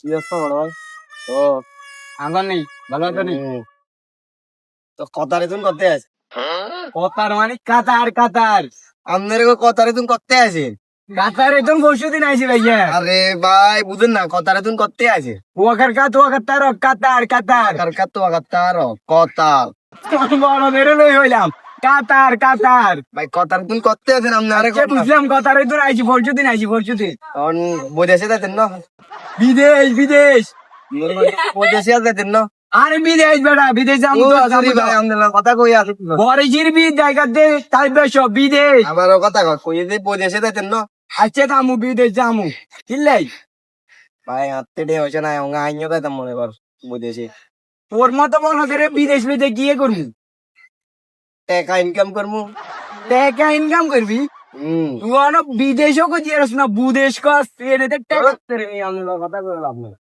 কি অবস্থা বড় ভাই? ও আঙ্গন নেই, ভালো আছো নি? তো কতারে তুমি করতে আছে? কতার মানে কাতার কাতার আপনার কতারে তুমি করতে আছে? কাতার একদম পরশু দিন আইছি ভাইয়া। আরে ভাই বুঝেন না, কতারে তুমি করতে আছে? ওয়াকার কাতার কাতার কাতার কারকার তো আগাতার কতাল। বড় বেরো লই হইলাম। কাতার কাতার ভাই কতারে তুমি করতে আছেন আপনারে আচ্ছা বুঝলাম, কাতার একদম আইছি পরশু দিন তখন বৈদেশে যাইতেন না? বিদেশ বিদেশ বৈদেশে যাইতেন না? আরে বিদেশ বেড়া, বিদেশ যাবো তো সরি ভাই, আপনার কথা কই আছে? বরেজির জায়গা দে তাই বেশো বিদেশ। আবারও কথা কই যে বৈদেশে যাইতেন না? আচ্ছা থামু বিদেশ যামু কিল্লাই। ভাই হাতে ডে হয়েছে না, আইনিও যাইতাম মনে কর বৈদেশে। তোর মতো মনে করে বিদেশ বিদেশ গিয়ে করবি, টাকা ইনকাম করবো। টাকা ইনকাম করবি। তুই অনেক বিদেশও করছিস না, বুদেশ কর, ট্যাক্স করে আমি কথা করে লাভ নেই।